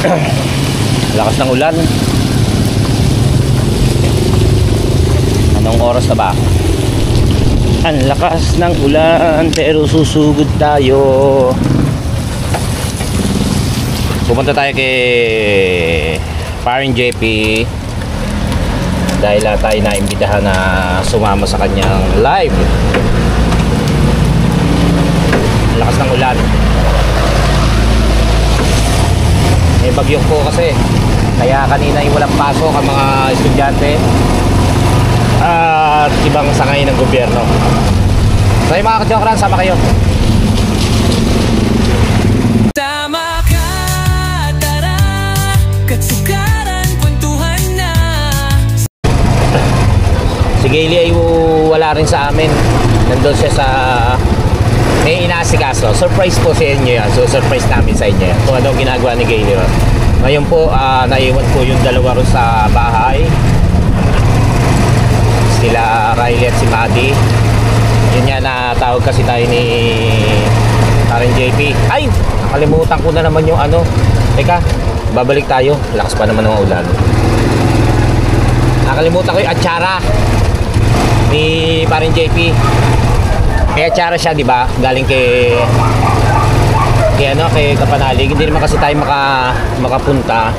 Lakas ng ulan. Anong oras na ba? Ang lakas ng ulan pero susugod tayo. Pupunta tayo kay Paring JP dahil tayo naimbitahan na sumama sa kanyang live. Ang lakas ng ulan. May bagyo po kasi, kaya kanina ay walang pasok ang mga estudyante at ibang sangay ng gobyerno. So yung mga kadyokran, sama kayo. Tama ka, tara, katsukaran, kwentuhan na. Si Gayle ay wala rin sa amin. Nandun siya sa may inaasikaso. Surprise po sa inyo yan. So surprise namin sa inyo yan kung ano ginagawa ni Gayle. Ngayon po naiwan po yung dalawa rin sa bahay, sila Riley at si Maddie. Yun nga, natawag kasi tayo ni Paring JP. Ay! Nakalimutan ko na naman yung ano. Teka, babalik tayo. Lakas pa naman ng ulan. Nakalimutan ko yung atsara ni Paring JP. Kaya atsara siya, di ba? Galing kay Kapanalig. Hindi naman kasi tayo makapunta.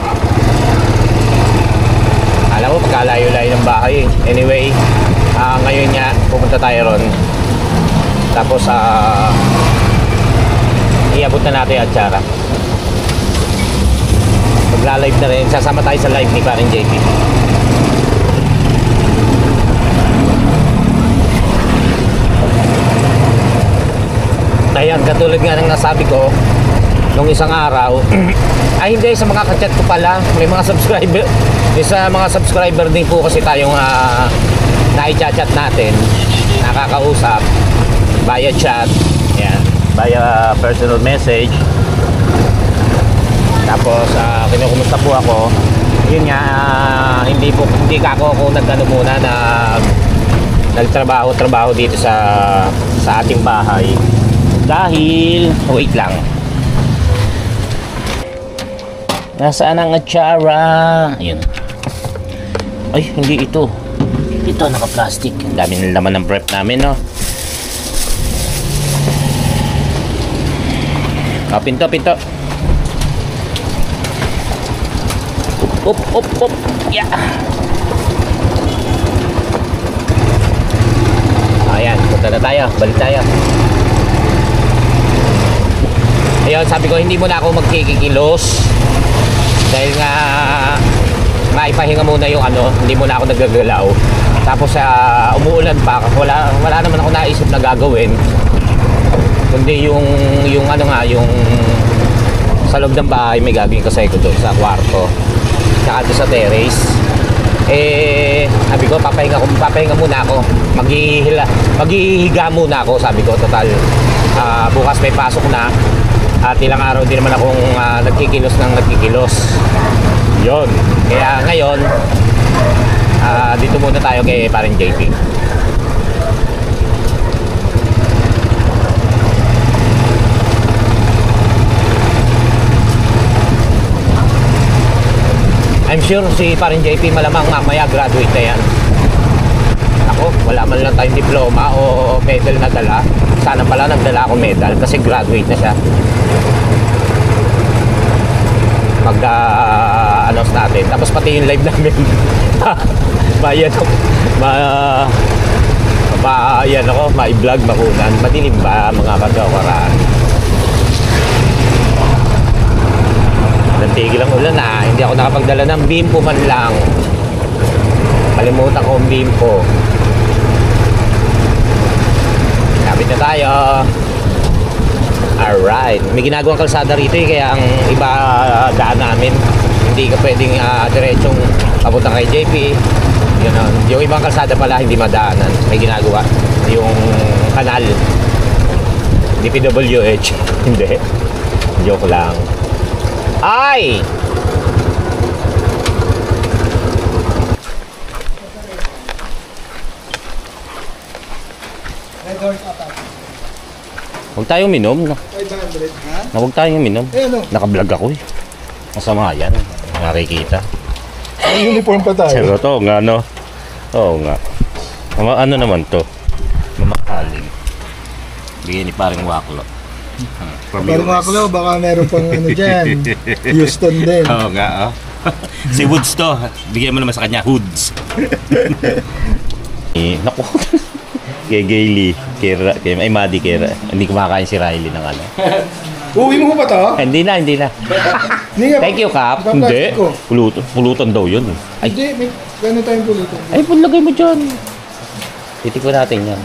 Alam mo, pagkalayo-layo ng bahay. Anyway, ngayon nga, pupunta tayo ron. Tapos, iabot na natin yung atsara. Magla-live na rin. Sasama tayo sa live ni Paring JP. Ayan, katulad nga ng nasabi ko nung isang araw. Ay hindi, sa mga ka-chat ko pala, may mga subscriber, sa mga subscriber din po kasi tayong na-i-chat natin, nakakausap via chat, yan, via personal message. Tapos kinukumusta po ako. Yun nga, hindi ako nagano muna na nagtrabaho dito sa ating bahay. Dahil, wait lang. Nasaan ang atsara? Ayun. Ay, hindi ito. Ito, naka-plastic. Ang dami ng laman ng prep namin, no? Pinto. Up. Yeah. Ayan, punta na tayo. Balik tayo. Ayun, sabi ko hindi muna ako magkikikilos dahil nga maipahinga muna yung hindi muna ako nagagalaw. Tapos umuulan pa, wala naman ako naisip na gagawin kundi yung sa loob ng bahay may gagawin kasi ko doon sa kwarto saka doon sa terrace. Sabi ko papahinga muna ako, maghihiga muna ako, sabi ko total bukas may pasok na. At ilang araw din naman akong nagkikilos. Yun. Kaya ngayon, dito muna tayo kay Paring JP. I'm sure si Paring JP malamang mamaya graduate na yan. Ako, wala man lang tayong diploma o medal na dala. Sana pala nagdala ako medal kasi graduate na siya. Mag-announce natin. Tapos pati yung live namin. Ma-vlog makunan. Madilim ba mga kagawaran? Nantigil ang ulan na. Hindi ako nakapagdala ng bimpo man lang. Kalimutan ko ang bimpo. Kapit na tayo. Alright. May ginagawang kalsada rito kaya ang iba daan namin. Hindi ka pwedeng diretsong papunta kay JP. Yung ibang kalsada pala hindi madaanan. May ginagawa. Yung kanal. DPWH. Hindi. Joke lang. Ay! Huwag tayong minom. Huwag tayong minom. Naka-vlog ako eh. Masama yan. Nakikita. May uniform pa tayo. Pero to nga no. Oo nga. Ano naman to? Mamakaling. Bigyan ni paring waklo. Parang mga kalaw, baka meron pang ano dyan. Houston din. Oo nga, oh. Si Woods to. Bigyan mo naman sa kanya, Woods. Naku. Kay Gailey, kay Maddie, hindi kumakain si Riley ng ano. Uwi mo ba to? Hindi na. Hindi nga. Thank you, Kap. Hindi. Pulutan daw yun. Ay, Hindi, may gano'n tayong pulutan. ay, lagay mo dyan. Titikman natin yan.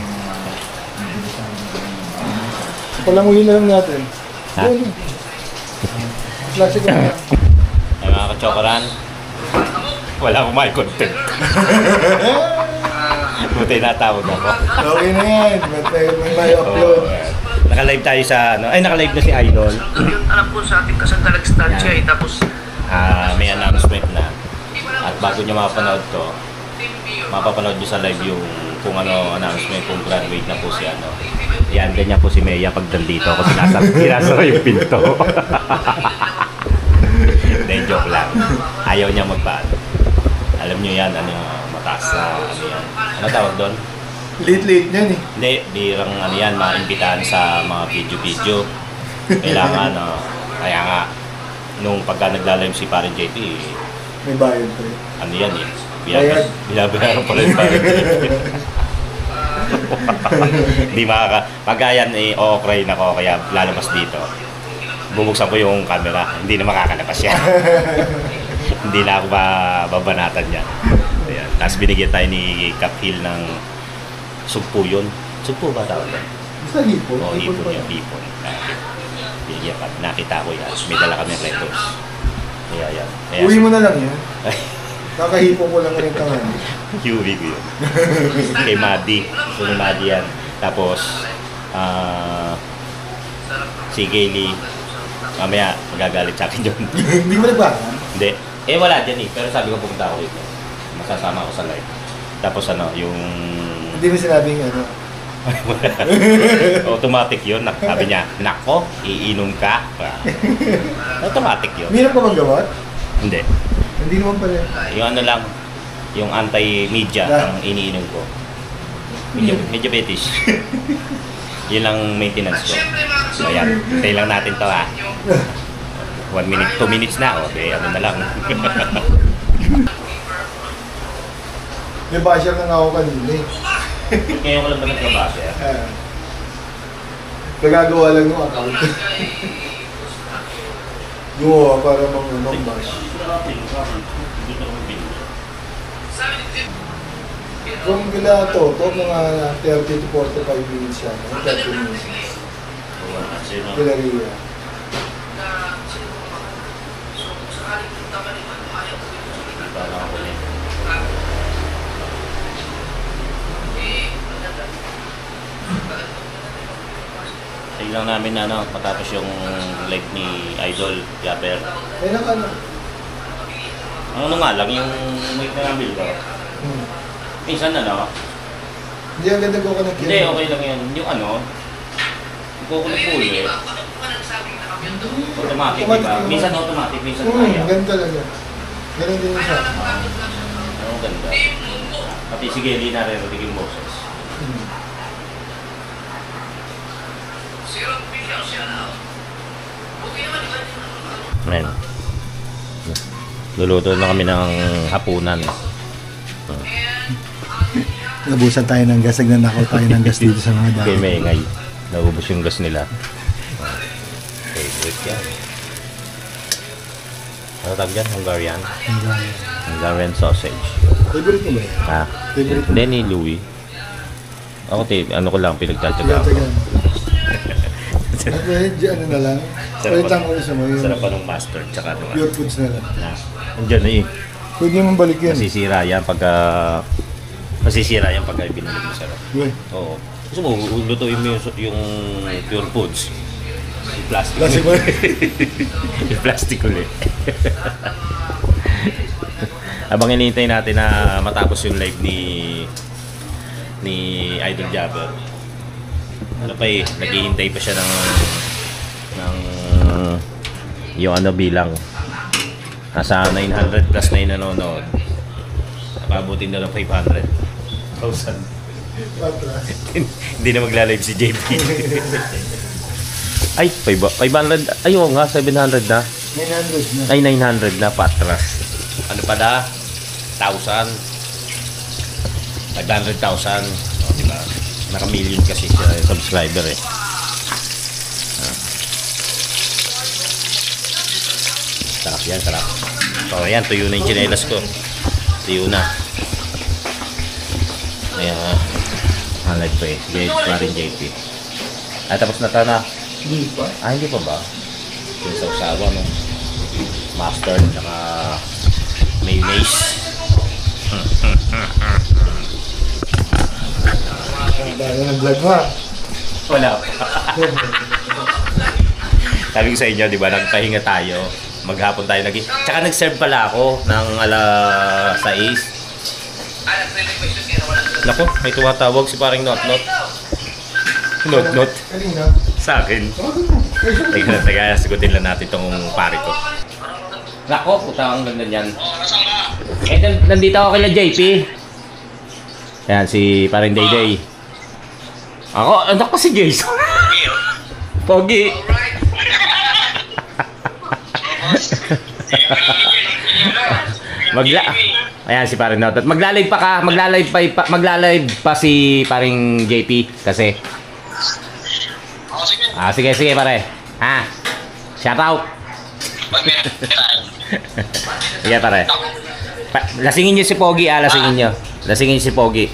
Palanguhin na lang natin. Ha? Doon. Classic na. Ay, mga kachokaran. Wala akong may content. Buti natawag ako. Okay na yan. May upload. Naka-live tayo sa ano. Ay, naka-live na si Idol. Yun, alam ko sa ating kasandalag-stansya eh. Tapos, May announcement na. At bago nyo mapapanood to, mapapanood nyo sa live yung kung ano announcement, kung graduate na po si ano. Yan, ganyan po si Mea pag nandito ako sinasara yung pinto. Then joke lang. Ayaw niya magpaano. Alam nyo yan, ano, mataas na ano yan. Ano tawag doon? Late yan eh. Hindi, birang ano yan, maimbitahan sa mga video-video. Kailangan, kaya nga, nung pagka nagla-live si Parin JP, May bayad pa eh. ano yan eh, Bayad. binabayaran pala yung Parin JP. Hindi pagka yan okay na ko, kaya lalabas dito. Bubuksan ko yung camera, hindi na makakalabas yan. Hindi na ako babanatan yan. Ayan. Tapos binigyan tayo ni Cap Hill ng sugpo yun. Sugpo ba tawag yan? Basta hipon. Oo, hipon pa yung yan. hipon. Binigyan pa. Nakita ko yan. May dala kami records. Kaya yan. Kaya, Uwi mo na lang yan. Kakahipon ko lang rin tangan. Yuri ko yun. Kay Maddie. So ni Maddie yan. Tapos, si Gailey, mamaya magagalit sa akin yun. Hindi mo nagbahan? Hindi. Wala dyan eh. Pero sabi ko pumunta ako dito. Masasama ako sa live. Tapos ano, yung... Hindi mo sinabing ano. Automatic yun. Sabi niya, nako, iinom ka. Automatic yun. Minam ka bang gawat? Hindi. Hindi naman pala. Yung ano lang, yung anti-media ang iniinom ko. Medyo fetish. Yun lang maintenance ko. So yan, hintay lang natin to ha. 1 minute, 2 minutes na. Okay, ano na lang. May basher na nga ako kanina eh. Ngayon ko lang ba nagkabasa? Nagagawa lang ng account. Yung para mang-bash. Kung gila to mga 30 to 45 minutes siya. 30 minutes. Gila rin. Tingnan lang namin na ano, matapos yung live ni Idol, Japper. Eh naka ano? Ano nga lang, yung mic na nabil ko. Minsan ano, Hindi ang ganda ko ka ng hindi, okay lang yan. Yung ano, kukulit po eh. Automatic, di ba? Minsan automatic, minsan kaya. Ganda talaga. Ganun din siya. Ang ganda. Pati si Gelly naririnig yung boses. Ayan. Luluto na kami ng hapunan. Nabusan tayo ng gas, nagnanakaw tayo ng gas dito sa mga Kay dahil. Maingay. Naubos yung gas nila. Favorite yan. Ano tawag yan? Hungarian? Hungarian sausage. Favorite mo ba yan? Ha? Favorite mo? Hindi ni Louie. Ako ano ko lang, pinagtsatsaga ako. At medyo ano na lang. Sarap Palit lang ko sa mga Sarap pa ng mustard tsaka ano. pure foods na lang. Andiyan na eh. Pwede naman balik yan. Masisira yan pagka binalik mo sarap. Uy, Oo. Gusto mo, lutuin mo yung pure foods. Yung plastic. Plastic ba? Yung plastic ulit. Habang hinihintay natin na matapos yung live ni Idol Jabber. Ano pa eh, naghihintay pa siya ng yung ano bilang Nasa 900 plus na yung nanonood. Nakabutin na lang 500,000. Patras. Hindi na magla-live si JP. Ay, 500. Ay, oo nga, 700 na. 900 na. Ay, 900 na, patras. Ano pala? 1,000. 500,000. O, diba? Naka-million kasi siya subscriber eh. Sarap yan, sarap. So, ayan, tuyo na yung chinelas ko. Tuyo na. Ayan, halag pa eh. JP. Ay, tapos na na. Hindi pa. Ah, hindi pa ba? Yung sausawa, no? Mustard, saka mayonnaise. Dahil ng vlog mo, ha? Wala pa. Sabi ko sa inyo, di ba, nagpahinga tayo. Maghapon tayo nag... Tsaka nag-serve pala ako ng alas 6. Naku, may tumatawag si paring Not-Not. Not-Not? Kanina. Sa akin. Teka, sagutin lang natin itong pare ko. Nako, puta ang ganda niyan. Eh, nandito ako kila JP. Ayan, si paring Dayday. Ako, anak ko si Jason. Pogi. Ayan si paring Not. Magla-live pa ka, magla-live pa si paring JP kasi. Ah, sige pare. Ha. Shout out. Sige pare. Lasingin niyo si Pogi, lasingin niyo. Lasingin si Pogi.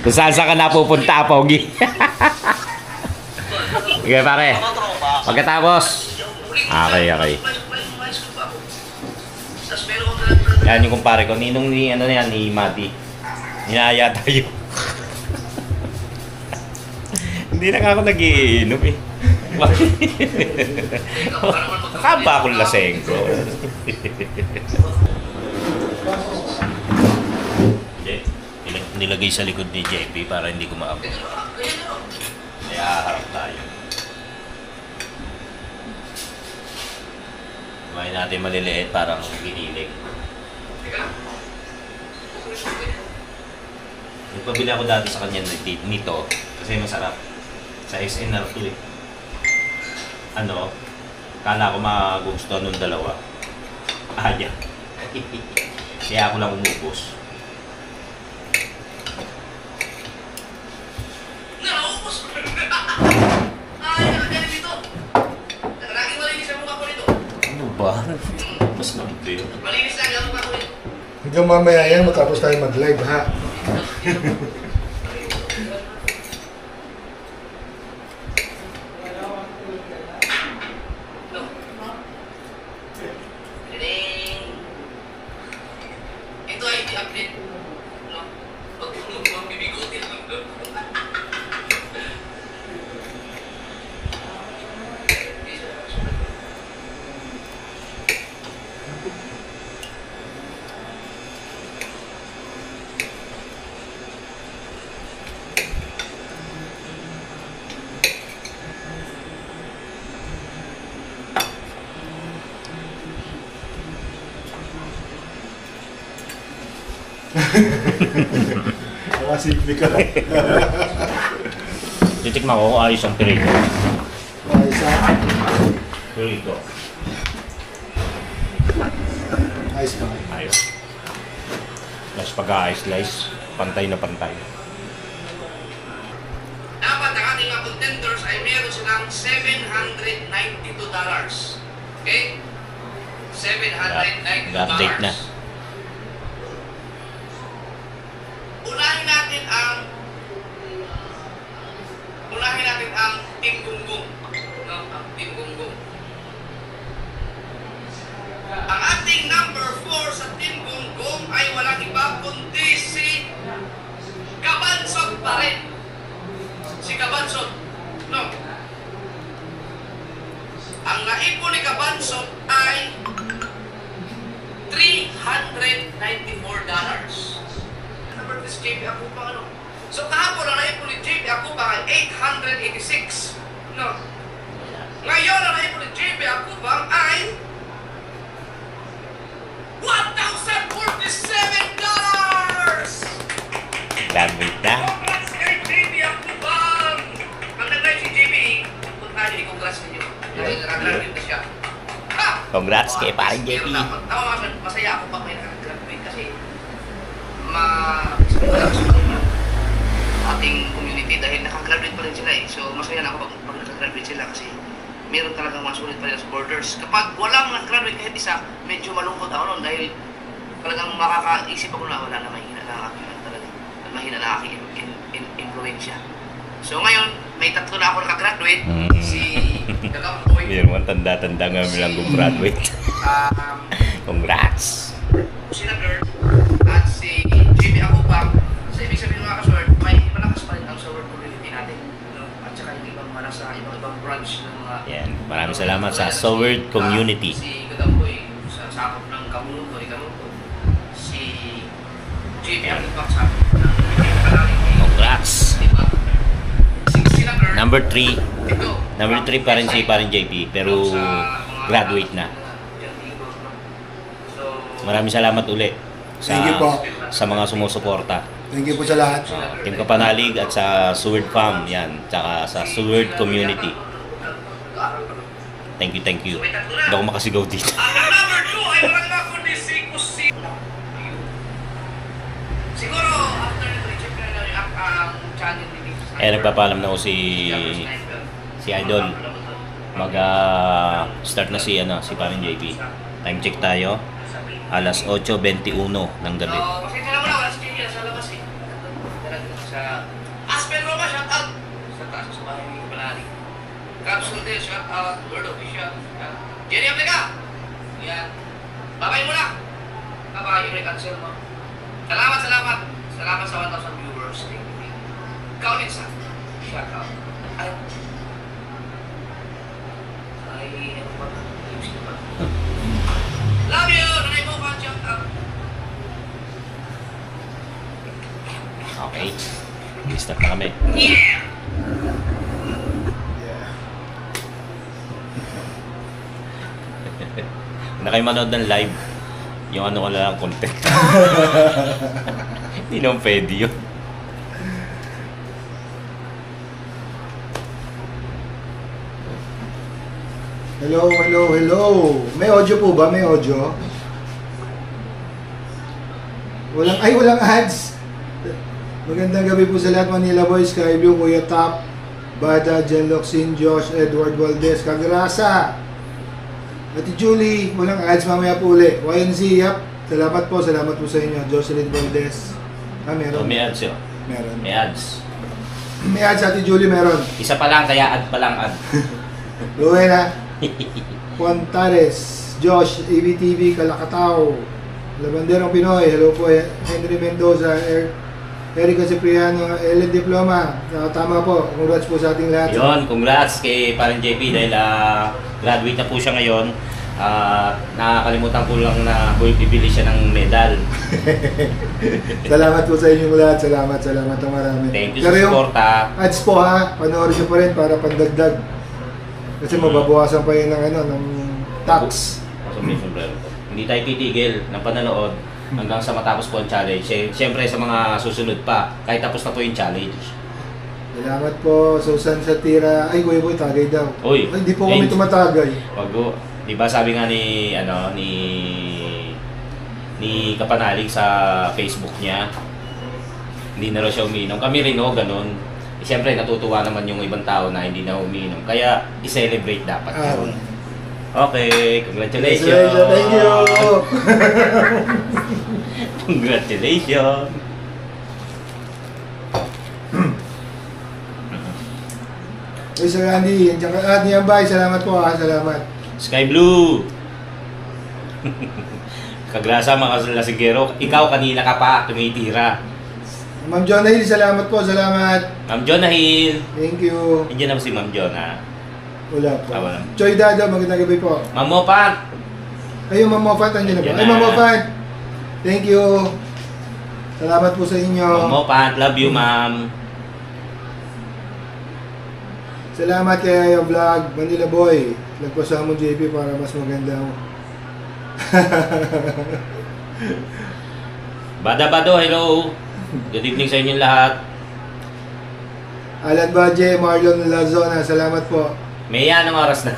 Kung saan ka napupunta, Pogi. Sige pare. Pagkatapos. Okay. Yan yung kumpare ko. Ninong ni, ano yan, ni Mati. Hinaya tayo. Hindi na nga ako nag-iinom eh. Nakaba akong laseng ko. Nilagay sa likod ni JP para hindi ko maabot. Kaya harap tayo. Kumain natin maliliit parang ginilig. Nagpabili ako dati sa kanya nito kasi masarap. Sa SNR to eh. Ano? Kala ko magugustuhan nung dalawa. Ayan. Kaya ako lang umubos. Ano ba? Mas nabito yun. Hanggang mamaya yan, matapos tayo mag-live, ha? Ito ay i-update. No? Pag bibigotin lang doon. Simple ka. Titikman ko kung ayos ang pirito. Ayos, ha? Pirito. Ayos pa. Ayos. Mas pag-a-slice, pantay na pantay. Dapat ang ating mga contenders ay meron silang $792. Okay? $792. Update na. Unahin natin ang Team Gunggong. No? Ang Team Gunggong. Ang ating number 4 sa Team Gunggong ay walang iba kundi si Kabansot pa rin. Si Kabansot. No? Ang naipon ni Kabansot ay $394. Number this JP ako pa ano? So kahapon ang naipon ni JP ako pa ay 886. No? Ngayon ang naipon ni JP ako pa ay Dahil nakagraduate na siya. Ha! Congrats kay paring JP. Masaya ako pag may nakagraduate kasi malakas pa rin yung ating community dahil nakagraduate pa rin sila eh. So masaya na ako pag nakagraduate sila kasi meron talagang mga sulit pa rin sa borders. Kapag walang nakagraduate kahit isa, medyo malungkot ako noon dahil talagang makakaisip ako na wala na mahina na aking talaga. Mahina na aking influensya. So ngayon, may tatlo na ako nakagraduate. Si Gagamboy. Meron mo tanda-tanda nga lang gumraduate. Congrats! Si Nagger at si JB Akupang. So ibig sabihin mga kasword, may malakas pa rin ang sword community natin. No? At saka yung ibang para sa ibang branch ng mga... Yan, maraming salamat sa Sword Community. Si Gagamboy sa sakop ng Kamunuto, si JB Akupang sa sakop ng Congrats! diba? Si Nagger, Number 3. ito, Number 3 pa rin si paring JP, pero graduate na. Maraming salamat uli sa, Thank you po. sa mga sumusuporta. Thank you po sa lahat. Team Kapanalig at sa Sword Farm, yan. Tsaka sa Sword Community. Thank you, thank you. Hindi ako makasigaw dito. Ang number 2 ay walang iba kundi si Kusi. Siguro, after nito, i-check na lang ang channel ni Dito. Eh, nagpapaalam na ako si Idol. Mag-start na si paring JP. Time check tayo. Alas 8:21 ng gabi. So, kasi tingnan mo na, wala si JP sa labas eh. Sa Aspen Roma, shout out. Sa taas sa bahay ni Kapanalig. Capsule din, shout out. Word Official. Jenny Aplica. Yan. Babay mo na. Babay yung cancel mo. Salamat, salamat. Salamat sa 1,000 viewers. Ikaw, Nitsa. Shout out. Ay, ano ba? Ayusin ko ba? Love you! Nanay mo ka, shout out. Okay. Start na kami. Yeah! Na kayo manood ng live, yung ano ko lang content. Hindi naman pwede yun. Hello, hello, hello. May audio po ba? May audio? Walang ads. Magandang gabi po sa lahat, Manila Boys, Sky Blue, Kuya Top, Bada, Jen Locsin, Josh, Edward Valdez, Kagrasa, Ate Julie, walang ads, mamaya po uli. YNZ, yap. Salamat po sa inyo. Jocelyn Valdez. Meron. So, may ads yun. Meron. May ads. May ads, Ate Julie, meron. Isa pa lang, kaya ad pa lang ad. Luwena, Juan Tares, Josh, ABTV, Kalakataw, Labanderong Pinoy, hello po, Henry Mendoza, Erica Cipriano, Ellen Diploma, tama po, congrats po sa ating lahat. Yun, congrats kay paring JP dahil graduate na po siya ngayon. Nakakalimutan ko lang na bibili siya ng medal. Salamat po sa inyong lahat, salamat ng marami. Thank you Pero sa yung suporta. ads po ha, panoorin nyo pa rin para pandagdag. Kasi mababawasan pa yun ng tax. Hindi tayo titigil ng panonood hanggang sa matapos po ang challenge. Siyempre sa mga susunod pa, kahit tapos na po yung challenge. Salamat po, Susan Satira. Ay, Kuya Boy, tagay daw. Uy, Ay, hindi po kami thanks. tumatagay. Bago, di ba sabi nga ni Kapanalig sa Facebook niya, hindi na raw siya umiinom. Kami rin ganun. Siyempre natutuwa naman yung ibang tao na hindi na umiinom. Kaya i-celebrate dapat yun. Okay, congratulations. Thank you. Congratulations. Uy, Sir Andy, Andy Ambay, salamat po ha, salamat. Sky Blue. Kagrasa mga lasinggero, ikaw kanina ka pa tumitira. Ma'am Jonah Hill, salamat po, salamat. Ma'am Jonah Hill. Thank you. Nandiyan naman si Ma'am Jonah. Wala po. Wala. Choy Dado, magandang gabi po. Ma'am Mopat. Ayun, Ma'am Mofat, nandiyan na po. Nandiyan Ay, na. Ma'am Mofat. Thank you. Salamat po sa inyo. Ma'am Mopat, love you ma'am. Salamat kay Vlog, Manila Boy. Nagpasama mo JP para mas maganda mo. Bada-bado, hello. Good evening sa inyong lahat. Alan Badje, Marlon Lazona, salamat po. Maya, anong oras na?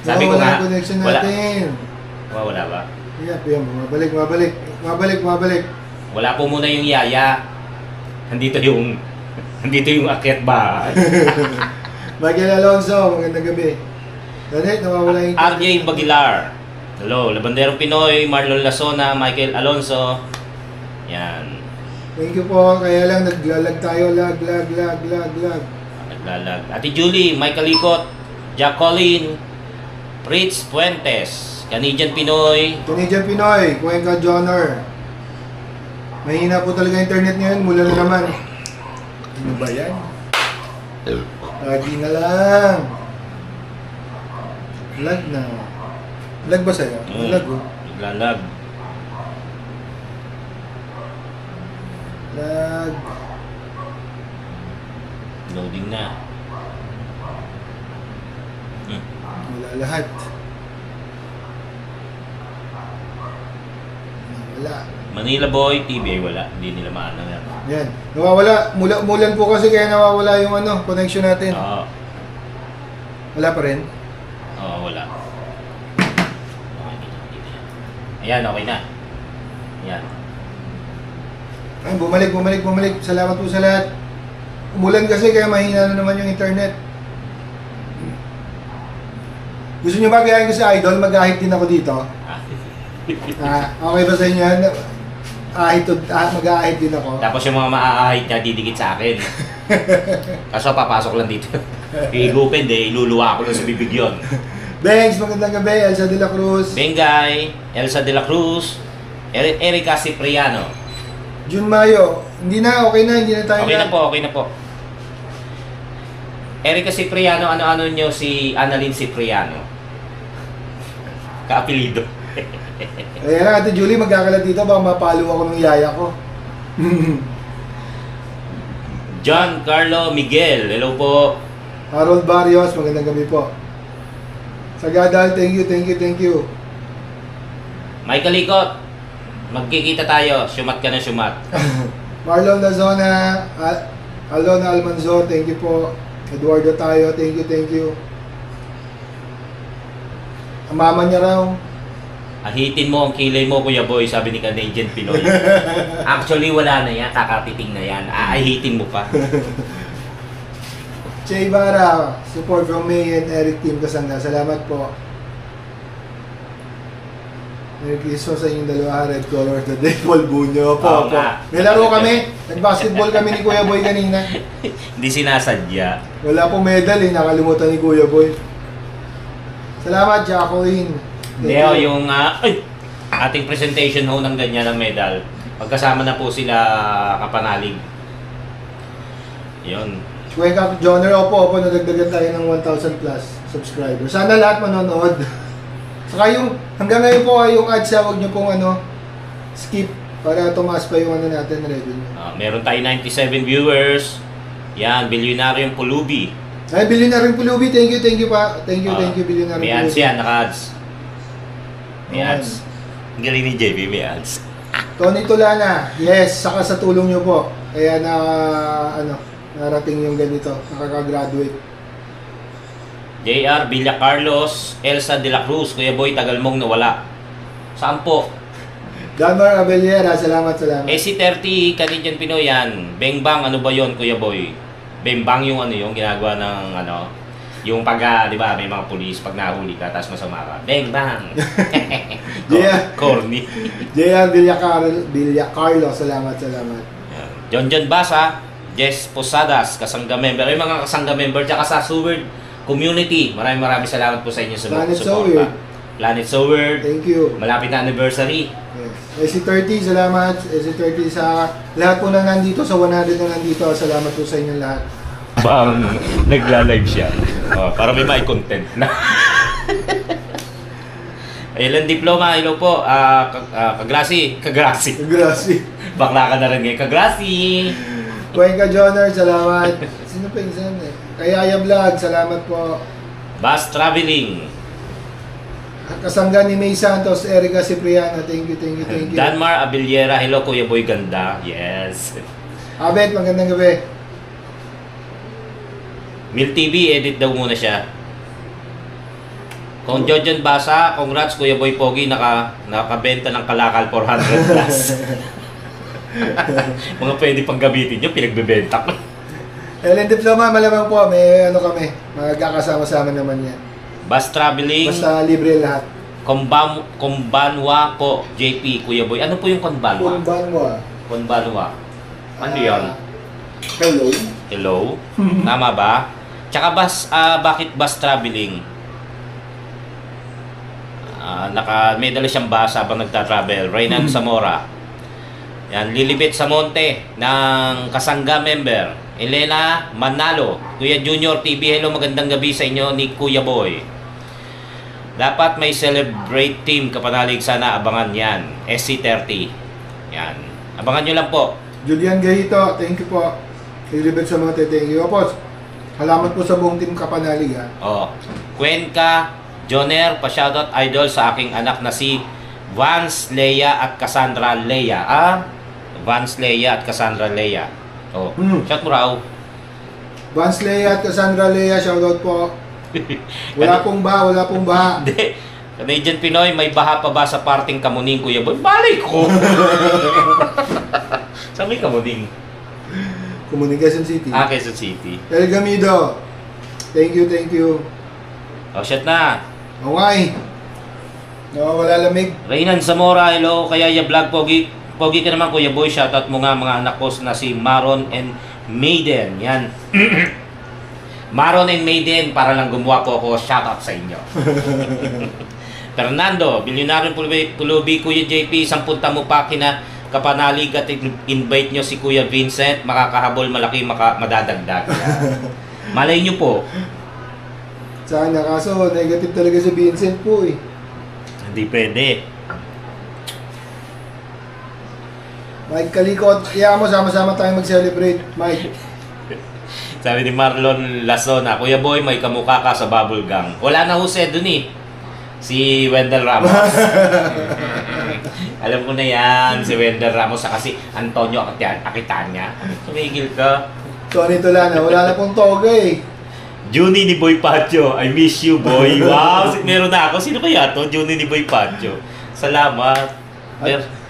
Sabi ko wala nga, ang connection wala. natin. Wala ba? Yeah, mabalik. Wala po muna yung yaya. Nandito yung akyat bahay. Michael Alonso, magandang gabi. Danet, nawawala yung... RJ Bagilar. Hello, Labanderong Pinoy, Marlon Lasona, Michael Alonso. Yan. Thank you po. Kaya lang, naglalag tayo. Lag. Naglalag. Ate Julie, Michael Ikot, Jack Colin, Fritz Fuentes, Canadian Pinoy. Cuenca Joner. Mahina po talaga internet ngayon. Mula na naman. Ano ba yan? Lagi na lang. Lag na. Lag ba sa'yo? Lag oh. Naglalag. Lag. Loading na. Wala lahat. Wala. Manila Boy TV, wala. Hindi nila maano yan. Yan. Nawawala. Mulan po kasi kaya nawawala yung connection natin. Oo. Wala pa rin. Oo, wala. Okay, dito. Ayan, okay na. Ayan. Ay, bumalik. Salamat po sa lahat. Umulan kasi kaya mahina na naman yung internet. Gusto nyo ba gayahin ko si Idol? Mag-ahit din ako dito. Okay ba sa inyo yan? Mag-ahit din ako. Tapos yung mga maaahit niya, didikit sa akin. Kaso papasok lang dito. Iigupin, iluluwa ako lang sa bibig yun. Bengs, magandang gabi. Elsa de la Cruz. Bengay, Elsa de la Cruz, Erica Cipriano. June Mayo. Hindi na tayo Okay na po. Erica Cipriano, ano nyo si Annalyn Cipriano? Kaapelido. Kaya lang, Ate Julie, magkakalat dito. Baka mapalo ako ng yaya ko. John Carlo Miguel, hello po. Harold Barrios, magandang gabi po. Sagadal, thank you. Michael Ikot, magkikita tayo. Syumat ka na syumat. Marlon Lazona, Alona Almanzor, thank you po. Eduardo Tayo, thank you. Ang mama niya raw. Ahitin mo ang kilay mo, Kuya Boy, sabi ni Canadian Pinoy. Actually, wala na yan. Kakapiting na yan. Ahitin mo pa. Che Ibarra, support from May and Eric Team Kasanda. Salamat po. Merry Christmas sa inyong dalawa. Red color the day. Paul Bunyo. Oo nga. May laro kami. Nag-basketball kami ni Kuya Boy kanina. Hindi sinasadya. Wala pong medal eh. Nakalimutan ni Kuya Boy. Salamat, Jacqueline. Leo, yung ating presentation ho ng ganyan ng medal. Pagkasama na po sila kapanalig. Yun. Cuenca Joner, opo, nadagdagan tayo ng 1,000 plus subscribers. Sana lahat manonood. Saka yung, hanggang ngayon po yung ads, huwag nyo pong skip para tumaas pa yung natin revenue. Meron tayo 97 viewers. Yan, Bilyonaryong Pulubi. Ay, Bilyonaryong Pulubi, thank you pa. Thank you, Bilyonaryong Pulubi. May ads yan, naka-ads. May Ayan. ads. Ang galing ni JB, may ads. Tony Tulana, yes, saka sa tulong nyo po. Kaya narating yung ganito, nakaka-graduate. JR Villa Carlos, Elsa de la Cruz, Kuya Boy, tagal mong nawala. Saan po? Danmar Abellera, salamat. AC30, Canadian Pinoy yan. Bengbang, ano ba yon, Kuya Boy? Bengbang yung yung ginagawa ng yung pag, di ba, may mga pulis, pag nahuli ka, tapos masama ka. Bengbang! Yeah. Corny. JR Villa Carlos, salamat. Yan. John Basa, Jess Posadas, kasangga member. Yung mga kasangga member, tsaka sa Seward Community. Maraming salamat po sa inyo sa Planet support. Seward. Planet Seward. Thank you. Malapit na anniversary. Yes. SC30, salamat. SC30 sa lahat po na nandito, sa 100 na nandito. Salamat po sa inyo lahat. Bang nagla-live siya. Para may content na. Ilan diploma, hello po. Kagrasi. Bakla ka na rin ngayon. Kagrasi. Cuenca Joner, salamat. Sino pa yung Kayaya Vlog, salamat po. Bus Traveling. Kasangga ni May Santos, Erica Cipriano, thank you. Danmar Abellera, hello Kuya Boy, ganda. Yes. Abet, magandang gabi. Mil TV, edit daw muna siya. Kung Jojon Basa, congrats Kuya Boy Pogi, nakabenta ng kalakal 400 plus. Mga pwede pang gamitin nyo, pinagbebenta ko. Ellen Diploma, malamang po, may ano kami, magkakasama-sama naman yan. Bus traveling, Basta libre lahat. Kumbanwa po, JP, Kuya Boy. Ano po yung Kumbanwa? Kumbanwa. Kumbanwa. Ano yun? Hello? Hello? Tama ba? Tsaka bakit bus traveling? May dala siyang bus habang nagta-travel. Reynan Zamora. Yan, lilibit sa monte ng Kasangga member. Elena Manalo. Kuya Junior TV, hello, magandang gabi sa inyo ni Kuya Boy. Dapat may celebrate team kapanalig, sana abangan yan. SC30. Yan. Abangan nyo lang po. Julian Gahito, thank you po. Lilibet sa mga thank you. Opo, salamat po sa buong team Kapanalig ha. Oh. Cuenca, Joner, pa-shoutout idol sa aking anak na si Vance Leia at Cassandra Leia. Vance Leia at Cassandra Leia. Oh, shout mo raw. Vance Leia at Cassandra Leia, shoutout po. Wala pong baha. Hindi. Canadian Pinoy, may baha pa ba sa parting Kamuning, Kuya Boy? Balik ko! Saan may Kamuning? Communication City. Quezon City. El Gamido, thank you. Oh, shit na. Okay. Nawawala lamig. Reynan Zamora, hello. Kaya ya vlog, Pogi ka naman, Kuya Boy. Shoutout mo nga mga anak ko na si Maron and Maiden. Yan. Maron and Maiden, para lang gumawa po ako. Shoutout sa inyo. Fernando, Bilyonaryo Pulubi, Kuya JP, sampunta mo pa kina Kapanalig at invite nyo si Kuya Vincent. Makakahabol, malaki madadagdag. Malay nyo po. Sana, kaso negative talaga si Vincent po eh. Hindi pwede. Mike Kalikot, kaya mo sama-sama tayong mag-celebrate, Mike. Sabi ni Marlon Lasona, Kuya Boy, may kamukha ka sa bubble gang. Wala na huse dun eh. Si Wendell Ramos. Alam ko na yan, si Wendell Ramos sa kasi Antonio Aquitania. Tumigil ka. Tony Tolana, wala na pong toga eh. Juni ni Boy Pacho, I miss you, boy. Wow, meron na ako. Sino kaya to? Juni ni Boy Pacho. Salamat.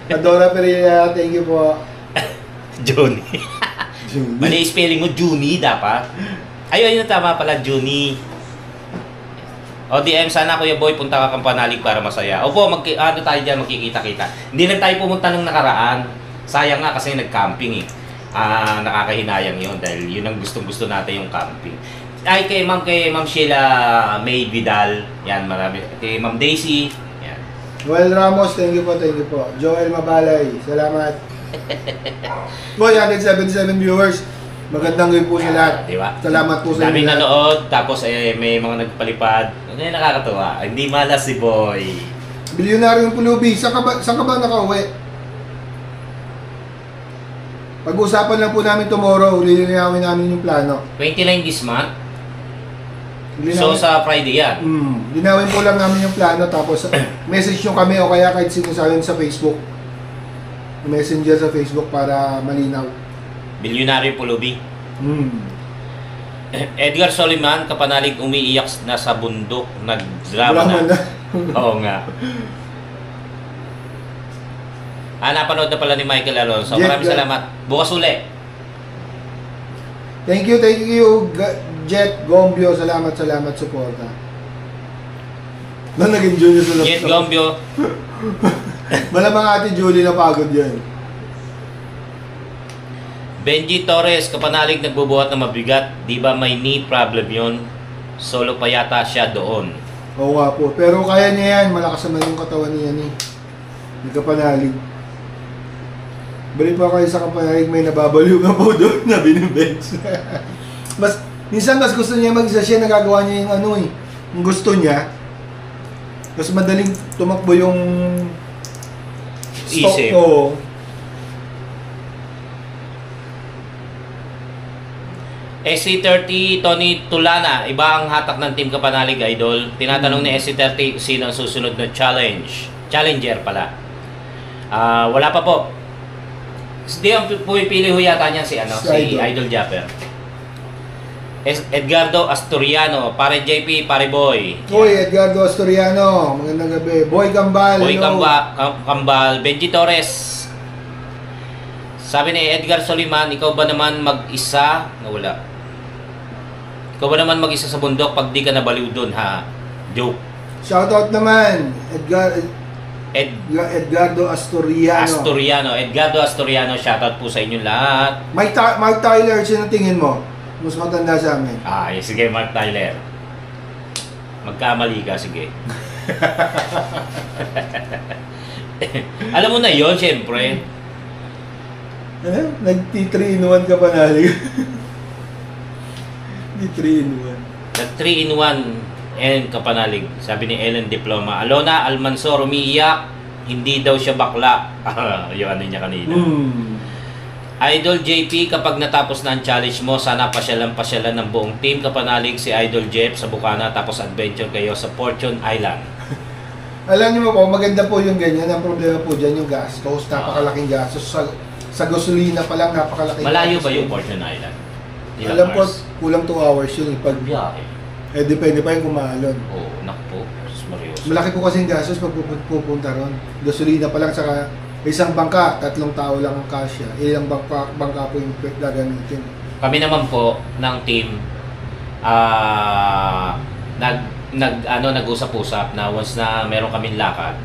Adora Pereira, thank you po. Juni. Mali spelling mo, Juni dapat. Ayun, yun tama pala, Juni. O DM, sana Kuya Boy, punta ka Kampanalig para masaya. Opo, ano tayo dyan, magkikita-kita. Hindi lang tayo pumunta nung nakaraan. Sayang nga kasi nag-camping eh. Nakakahinayang yun dahil yun ang gustong-gusto natin yung camping. Ay, kay Ma'am Sheila May Vidal. Yan, marami. Kay Ma'am Daisy. Yan. Noel Ramos, thank you po. Joel Mabalay, salamat. Boy, 177 viewers. Magandang gabi po sa lahat. Diba? Salamat po sa daming inyo. nanood, tapos may mga nagpalipad. Ano yung nakakatuwa? Hindi malas si Boy. Bilyonaryong Pulubi, saan ka ba nakauwi? Pag-uusapan lang po namin tomorrow, lilinawin namin yung plano. 29 this month? So sa Friday yan? Linawin po lang namin yung plano, tapos message nyo kami o kaya kahit sino sa akin sa Facebook. Messenger sa Facebook para malinaw. Bilyonaryo Pulubi. Edgar Soliman, Kapanalig umiiyak na sa bundok, nagdrama na. Oo nga. Napanood na pala ni Michael Alonso. Maraming salamat. Bukas uli. Thank you, Jet Gombio. Salamat, suporta. Naging Junior sa laptop. Jet Gombio. Malamang Ate Julie na pagod yan. Benji Torres, Kapanalig nagbubuhat ng mabigat. Di ba may knee problem yun? Solo pa yata siya doon. Oo nga po. Pero kaya niya yan. Malakas naman yung katawan niya ni Kapanalig. Balik pa kayo sa Kapanalig, may nababaliw na po doon na binibench. Minsan mas gusto niya mag-isa siya, nagagawa niya yung yung gusto niya. Mas madaling tumakbo yung stock isip. ko. SC30, Tony Tulana, iba ang hatak ng Team Kapanalig, idol. Tinatanong ni SC30 sino ang susunod na challenger pala. Wala pa po. Hindi ang pumipili ho yata niya si Idol. Idol Japper. Edgardo Asturiano, pare JP, pare Boy. Uy, Edgardo Asturiano, magandang gabi. Boy Kambal, Boy hello. Kambal, Benji Torres. Sabi ni Edgar Soliman, ikaw ba naman mag-isa? Nawala. Ikaw ba naman mag-isa sa bundok pag di ka nabaliw doon, ha? Joke. Shoutout naman, Edgardo Asturiano. Edgardo Asturiano, shoutout po sa inyo lahat. Mark Tyler, sino tingin mo? Mas matanda sa amin. Sige, Mark Tyler. Magkamali ka, sige. Alam mo na yon, syempre. Nag-3-in-1 ka pa nalig. Nag-3-in-1. Nag-3-in-1 and kapanalig. Sabi ni Ellen Diploma. Alona Almansor, umiiyak. Hindi daw siya bakla. Yung ano niya kanina. Idol JP, kapag natapos na ang challenge mo, sana pasyalan ng buong team. Kapanalig si Idol Jeff sa Bukana, tapos adventure kayo sa Fortune Island. Alam niyo po, maganda po yung ganyan. Ang problema po dyan yung gastos. Napakalaking gastos. Sa gasolina pa lang, napakalaking Malayo gastos. ba yung Fortune Island? Ilang Alam po, hours? kulang 2 hours yun. Biyahe. Depende pa yung kumalon. Oo, nakpo. Seryoso. Malaki po kasi yung gastos pag pupunta ron. Gasolina pa lang, saka isang bangka, 3 tao lang ang kasya. Ilang bangka po yung gagamitin. Kami naman po ng team nag-usap-usap na once na meron kaming lakad,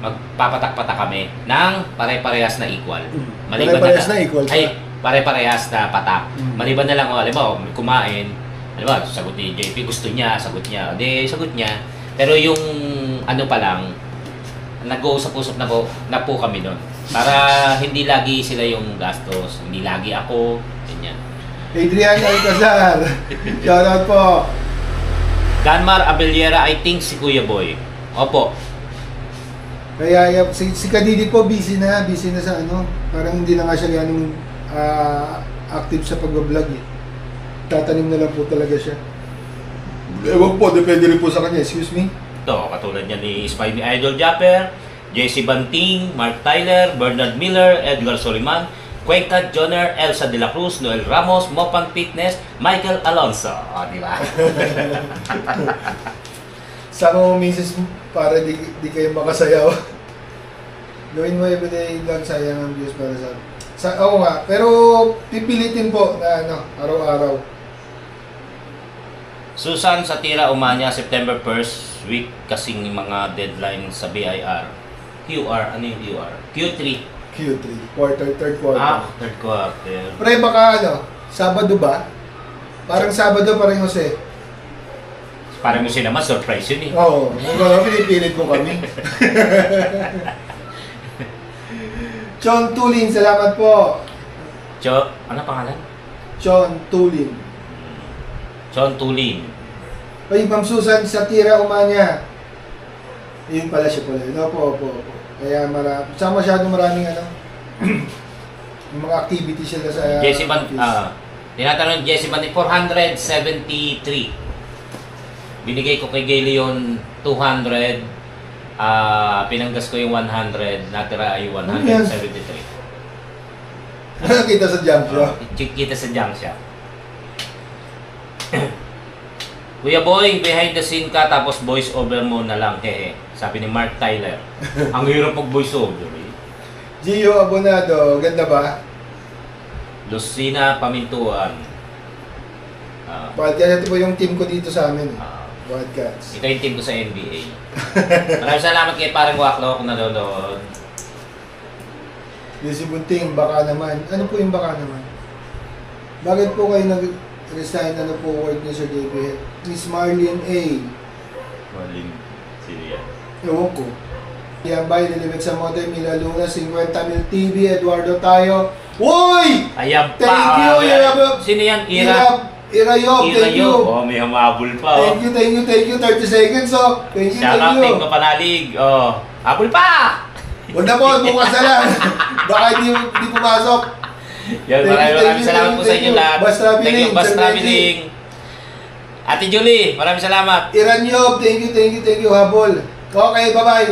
magpapatak-patak kami ng pare-parehas na equal. Pare-parehas na equal pa. Ay, pare-parehas na patak. Maliban na lang, halimbawa, kumain, halimbawa, sagot ni JP, gusto niya, sagot niya, sagot niya. Pero yung ano pa lang, nag-uusap-usap na po kami doon. Para hindi lagi sila yung gastos, hindi lagi ako, ganyan. Adrian Alcazar, shoutout po. Ganmar Abellera, I think si Kuya Boy. Opo. Kaya si Kadidi po busy na sa ano. Parang hindi na nga siya ganun active sa pag-vlog eh. Tatanim na lang po talaga siya. Ewan po, depende rin po sa kanya. Excuse me? Ito, katulad niya ni Spy ni Idol Japper, JC Banting, Mark Tyler, Bernard Miller, Edgar Soliman, Cuenca Joner, Elsa De La Cruz, Noel Ramos, Mopan Fitness, Michael Alonso. O, di ba? Sama mo misis mo para di kayo makasayaw. Gawin mo everyday vlog, sayang ang views para oo nga, pero pipilitin po na ano, araw-araw. Susan Satira Umanya, September 1st week kasing mga deadline sa BIR. QR, ano yung QR? Q3. Q3, third quarter. Third quarter. Pre, baka ano, Sabado ba? Parang Sabado pa rin, Jose. Parang mo naman, surprise yun eh. Oo, pinipilit mo kami. Chon Tulin, salamat po. Ano pangalan? Chon Tulin. Chon Tulin. Ay, Ma'am Susan Satira Umanya. Yun pala siya pala. Opo. Kaya masyadong maraming ano, yung mga activity sila sa Jesse Ban, tinatanong Jesse Ban, 473. Binigay ko kay Gay Leon 200. Pinanggas ko yung 100. Natira ay 173. Kita sa jump shop. Kita sa jump shop. Kuya Boy, behind the scene ka tapos voice over mo na lang. Sabi ni Mark Tyler. Ang hirap pag voice over. Gio Abonado, ganda ba? Lucina Pamintuan. Podcast, ito po yung team ko dito sa amin. Podcast. Ito yung team ko sa NBA. Maraming salamat kay Parang Waklo kung nanonood. Yung si Bunting, baka naman. Ano po yung baka naman? Bakit po kayo nag-resign? Ano po work niyo sa JP? Miss Marlene A. Marlene, sino yan? Ewan ko. Yan ba, nilibig sa Mote, Mila Luna, 50 Mil TV, Eduardo Tayo. Uy! Ayan pa! Thank you, Ira. Sino yan? Ira Yob, thank you. Oh, may hamabol pa. Thank you. 30 seconds, oh. Thank you, Shout out, thank you. Ting Kapanalig. Oh, habol pa! Huwag na po, bukas na lang. Baka hindi pumasok. Yan, maraming salamat po sa inyo lahat. Bus Traveling, Thank you, Bus Sir Traveling. Ate Julie, maraming salamat. Iran Yob, thank you, habol. Okay, bye-bye.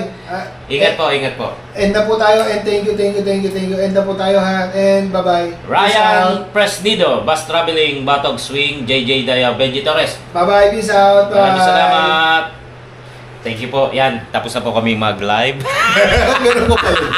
Ingat po, ingat po. End na po tayo and thank you. End na po tayo ha and bye-bye. Peace out. Ryan Presnido, Bus Traveling, Batog Swing, JJ Daya, Benji Torres. Bye-bye, peace out. Bye. Maraming salamat. Thank you po. Yan, tapos na po kami mag-live. Meron ko pa yun.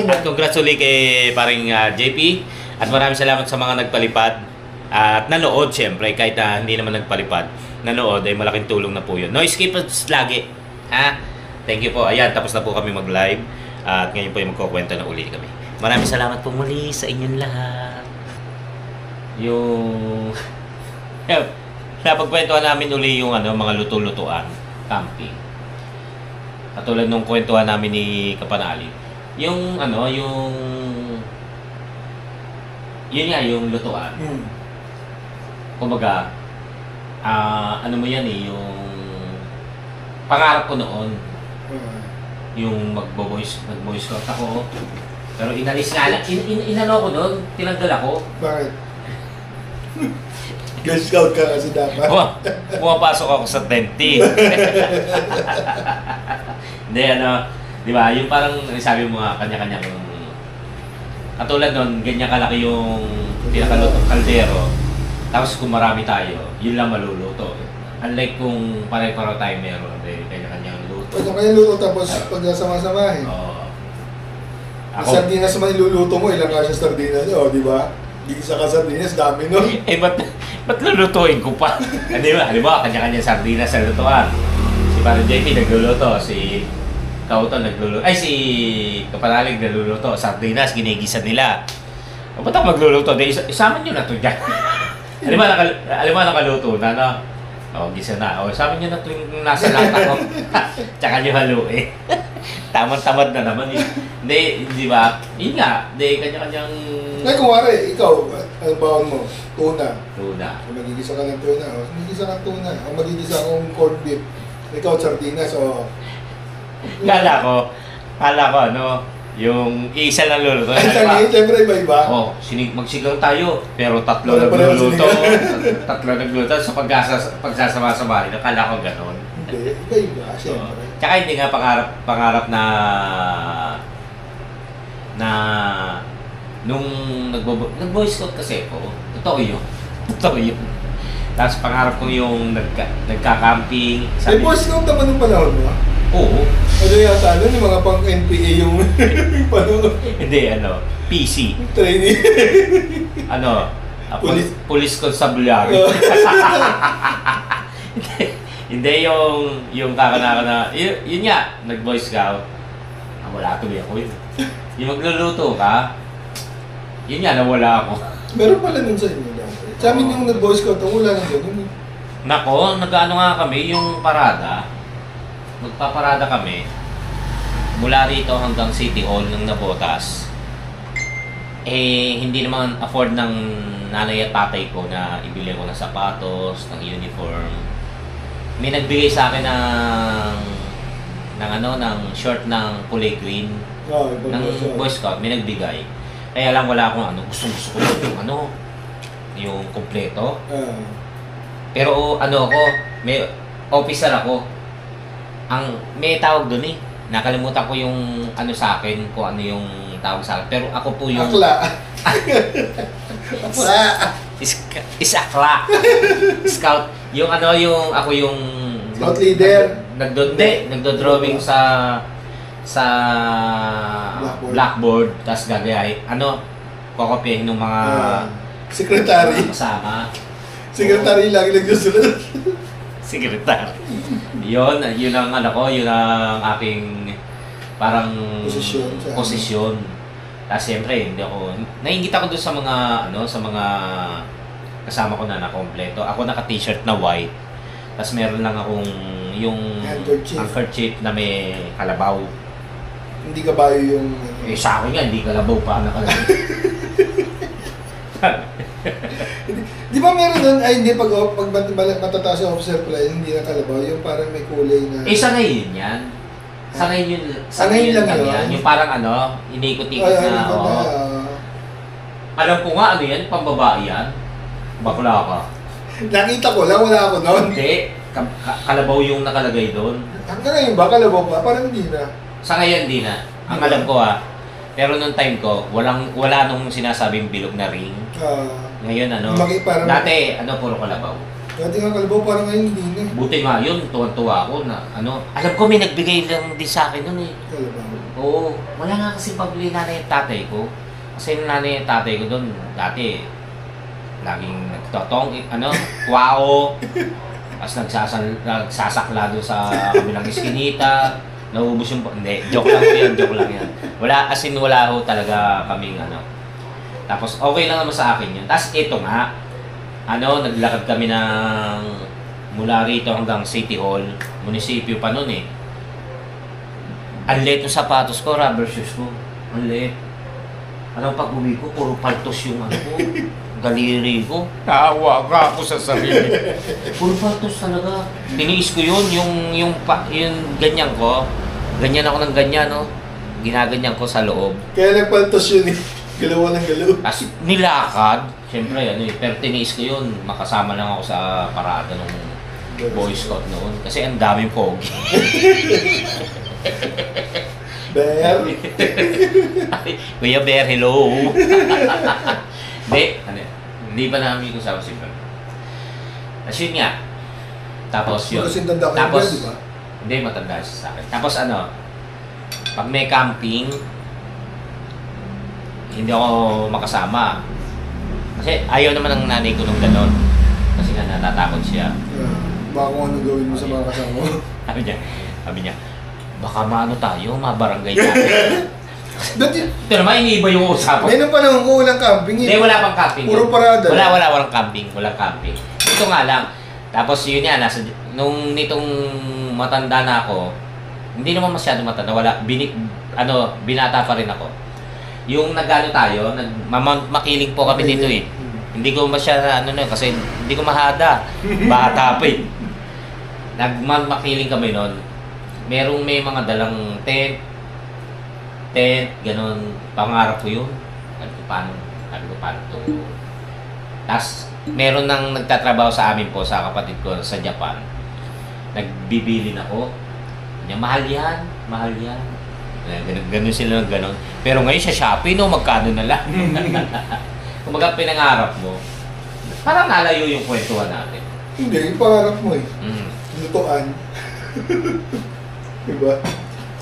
At congrats ulit kay paring JP. At maraming salamat sa mga nagpalipad. At nanood syempre, kahit na hindi naman nagpalipad. Nanood ay malaking tulong na po yun. No escapes lagi. Ha? Thank you po. Ayan, tapos na po kami mag-live. At ngayon po yung magkukwento na uli kami. Maraming salamat po muli sa inyong lahat. Yung... napagkwentuhan namin uli yung mga luto-lutuan. Camping. Katulad nung kwentuhan namin ni Kapanali. Yung yun nga, yung lutuan. Kumbaga, mo yan yung pangarap ko noon. Yung nag-voice out ako. Pero inalis nga lang, inano ko noon, tinanggal ako. Bakit? Girl Scout ka kasi dapat. Pumapasok ako sa 20. Hindi, di ba, yung parang sabi mo nga, kanya-kanyang katulad nun, ganyan kalaki yung pinakalutong kaldero. Tapos kung marami tayo, yun lang maluluto. Unlike kung pare-paro tayo meron, kanya-kanyang luto. Kanya-kanyang luto tapos pag nasama-samahin. Oo. Sardinas naman iluluto mo, ilang kasya sardinas, di ba? Gigisa ka sardinas, dami nun. Ba't lulutuin ko pa? Halimbawa, kanya-kanyang sardinas sa lutuan. Si Parang JP nagluluto, si Kauton nagluluto, si Kapanalig nagluluto, sardinas, ginigisa nila. O ba't ako magluluto? Isama nyo na ito dyan. Alam mo nakaluto na, gisa na. Isama nyo na ito yung nasa lata ko. Tsaka nyo haluin. Tamad-tamad na naman eh. Hindi, di ba? Yun nga, kanya-kanyang... Kumari, ikaw, ang baon mo, tuna. Tuna. Kung magigisa ka ng tuna, magigisa ka ng tuna. O magigisa akong corned beef. Ikaw, sardinas, Kala ko, yung isa lang luluto. Siyempre, iba-iba. Magsigaw tayo, pero tatlo nagluluto. Tatlo nagluluto sa pagsasama-samahin. Akala ko ganon. Hindi, iba-iba, siyempre. Tsaka hindi nga pangarap na nung nag-voice out kasi ako, totoo yun. Tapos pangarap ko yung nagka-camping. May voice out naman ng panahon mo? Oo. Ano yata, yung mga pang NPA yung panahon? Hindi, PC. Training. Police Constabulary. Hindi yung kakanaka na, yun nga, nag-voice out. Wala tuloy ako yun. Yung magluluto ka, yun nga, nawala ako. Meron pala nun sa inyo lang. Sa amin yung nag-voice out, wala nang gano'n. Nako, nag-ano nga kami, yung parada. Magpaparada kami. Mula rito hanggang City Hall ng Navotas. Hindi naman afford ng nanay at tatay ko na ibili ko ng sapatos, ng uniform. May nagbigay sa akin ng short ng kulay green. Ng Boy Scout, may nagbigay. Kaya lang wala akong gusto ko yung kompleto. Pero may officer ako. May tawag doon eh. Nakalimutan ko yung sa akin, kung ano yung tawag sa akin. Pero ako po yung... Akla. Akla. Scout. Ako yung... Scout leader. Nagdo-drawing sa blackboard. Tapos gagayay. Kokopyahin ng mga... Secretary. Kasama. Secretary lagi nagsusunod. Secretary. Yun ang yun ang aking parang posisyon. Tapos siyempre, nainggit ako doon sa mga kasama ko na kompleto. Ako naka-t-shirt na white. Tapos meron lang akong yung handkerchief na may kalabaw. Hindi ka ba yung... Sa akin nga, hindi kalabaw pa nakalagay. Di ba meron nun, hindi pag matataas yung officer pala, hindi na kalabaw, yung parang may kulay na... Sanay yun yan. Sanay lang yan. Yung parang inikot-ikot na, alam ko nga, yan, pambabae yan. Bakla ka. Nakita ko lang, wala ako noon. Hindi. kalabaw yung nakalagay doon. Hanggang ngayon ba, kalabaw pa? Parang hindi na. Sa ngayon, di na. Ang alam ko pero nung time ko, wala nung sinasabing bilog na ring. Ngayon Parang, dati puro kalabaw. dati nga kalabaw, parang ngayon hindi na. Buti nga yun, tuwan-tuwa ako na alam ko may nagbigay lang din sa akin nun eh. Kalabaw. Oo, wala nga kasi pabili nanay yung tatay ko. Kasi yung nanay yung tatay ko doon, dati, laging nagtotong, kwao, tapos nagsasakla doon sa kabilang iskinita, naubos yung, hindi, joke lang yan. Wala, as in wala ho talaga kaming Tapos okay lang naman sa akin yun. Tapos ito nga, naglakad kami ng mula rito hanggang City Hall, munisipyo pa nun eh. Ang liit ng sapatos ko, rubber shoes ko. Ang liit. Pag-uwi ko, puro paltos yung ko. Galiri ko. Naawa ka ako sa sarili. Puro paltos talaga. Tiniis ko yun, yung ganyan ko. Ganyan ako ng ganyan, no? Ginaganyan ko sa loob. Kaya nagpaltos yun eh. Galawa ng galaw. As nilakad, siyempre pero tiniis ko yun. Makasama lang ako sa parada ng Boy Scout noon. Kasi ang daming pogi. Bear. Kuya Bear, hello. Hindi ba namin ko sa si Bear? Tapos yun nga. Tapos yun. Tapos, di ba? Hindi, matanda siya sa akin. Tapos pag may camping, hindi ako makasama. Kasi ayaw naman ng nanay ko nung ganon. Kasi nga natatakot siya. Baka kung ano gawin mo sa mga kasama mo. Sabi niya, baka tayo, mabarangay natin. Ito naman, iniiba yung usapan. May nung panahon ko, walang camping. Hindi, wala pang camping. Puro parada. Walang camping. Walang camping. Ito nga lang. Tapos yun yan, nitong matanda na ako, hindi naman masyado matanda, binata pa rin ako. Yung tayo, makiling po kami dito eh. Hindi ko masyado, kasi hindi ko mahada. Bata pa eh. Makiling kami noon. May mga dalang tent, ganon. Pangarap ko yun. Sabi ko, paano to? Tapos, meron nang nagtatrabaho sa amin po, sa kapatid ko sa Japan. Nagbibilin ako. Mahal yan. Ganun sila ng ganon. Pero ngayon sa Shopee, magkano na lang. Kumaga pinangarap mo, parang nalayo yung kwentuhan natin. Hindi, yung pangarap mo eh. Lutuan. Diba?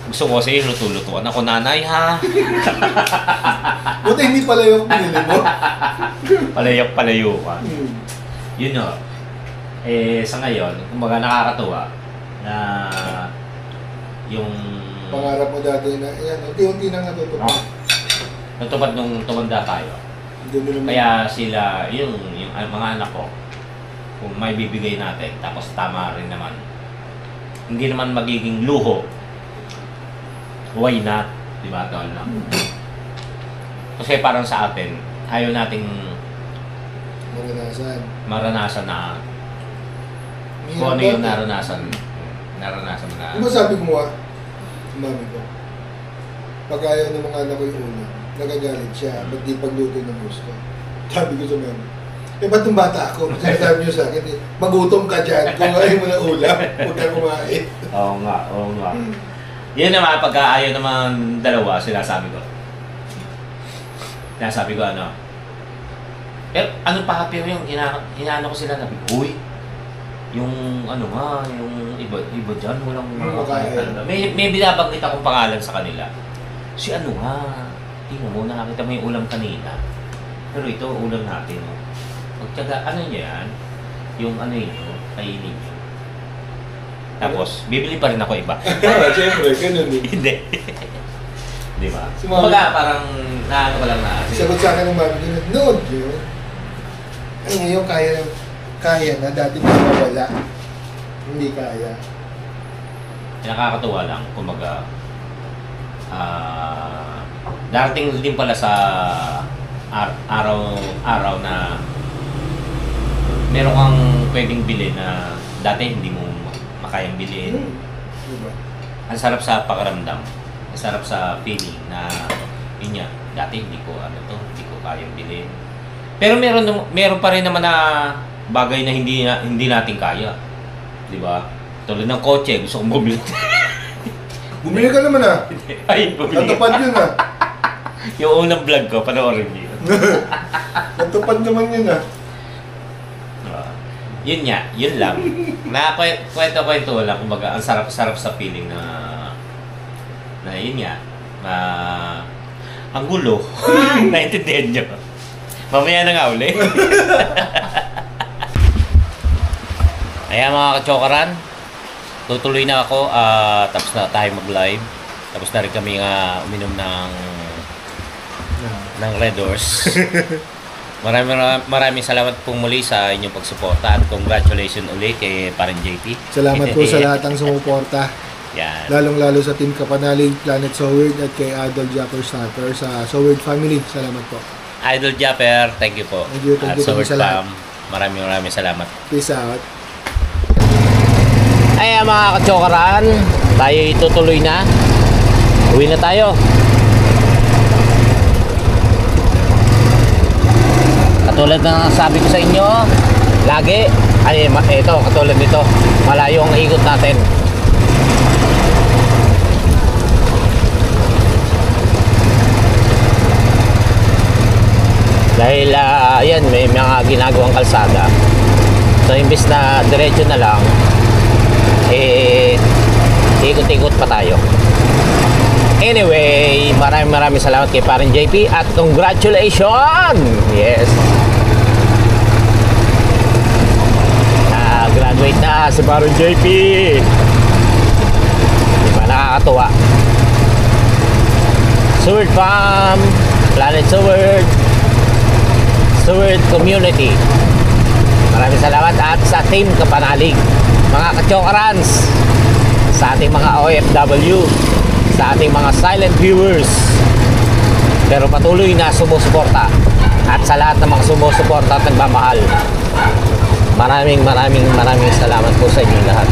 Gusto ko kasi luto-lutuan ako, nanay ha. Buti hindi pala yung pinili mo. Palayo ka. Yun o. Sa ngayon, kumbaga nakakatuwa na yung pangarap mo dati na, unti-unti nang natutupad. Natupad nung tumanda tayo. Kaya sila, yung mga anak ko, kung may bibigay natin, tapos tama rin naman, hindi naman magiging luho, why not? Diba? Tawal lang. Kasi parang sa atin, ayaw nating maranasan na kung ano yung naranasan na. Diba sabi ko mo mami ko, pag ayaw ng mga anak ko yung ulam, nagagalit siya, ba't di pagluto ng gusto? Sabi ko sa mami, ba't yung bata ako? Sabi niyo sa akin, magutom ka dyan, kung ayaw mo na ulam, huwag ka kumain. Oo nga. Yun naman, pagka ayaw naman dalawa, sinasabi ko, ano pa happy yung inaano ko sila, uy, yung yung iba dyan, walang mga may binabanggit akong pangalan sa kanila. Si tingnan mo, nakakita mo yung ulam kanina. Pero ito, ulam natin. Pagtyaga, yan? Yung kainin nyo. Tapos, bibili pa rin ako iba. Siyempre, ganun eh. Hindi. Di ba? Kumbaga, parang naano ko lang na. Sagot sa akin ng mami nyo, nood yun. Ngayon, kaya na, dati may mawala. Hindi kaya. Nakakatuwa lang, kumbaga, darating din pala sa araw na meron kang pwedeng bilhin na dati hindi mo makayang bilhin. Diba? Ang sarap sa pakiramdam. Ang sarap sa feeling na yun nga, dati hindi ko kayang bilhin. Pero meron pa rin naman na bagay na hindi natin kaya. di ba? Tulad ng kotse, gusto kong bumili. Bumili ka naman ah. Ay, bumili. Natupad yun ah. Yung unang vlog ko, panoorin niyo. Natupad naman yun ah. Yun nga, yun lang. Kwento lang, kumbaga, ang sarap-sarap sa feeling na yun nga, ang gulo. Naintindihan nyo. Mamaya na nga uli. Ayan mga kachokaran, tutuloy na ako, tapos na tayo mag-live. Tapos na rin kami nga uminom ng Red Horse. Maraming salamat pong muli sa inyong pagsuporta at congratulations ulit kay Parang JP. Salamat po sa lahat ng sumuporta. Yan. Lalong-lalo sa Team Kapanalig, Planet Soward at kay Idol Japper Starter sa Soward Family. Salamat po. Idol Japper, thank you po. Thank you At sa Soward lahat. Fam, maraming salamat. Peace out. Ay mga kachokaran, tayo itutuloy na. Uwi na tayo. Katulad ng sabi ko sa inyo, lagi, ito, katulad nito, malayo ang ikot natin. Dahil, yan, may mga ginagawang kalsada. So, imbis na diretso na lang, ikot-ikot pa tayo. Anyway, maraming salamat kay Parang JP at congratulations! Yes! Graduate na si Parang JP! Diba nakakatuwa? Seward Farm, Planet Seward, Seward Community. Maraming salamat at sa Team Kapanalig, mga kachokarans, sa ating mga OFW, sa ating mga silent viewers, pero patuloy na sumusuporta, at sa lahat ng mga sumusuporta at nagmamahal, maraming salamat po sa inyong lahat.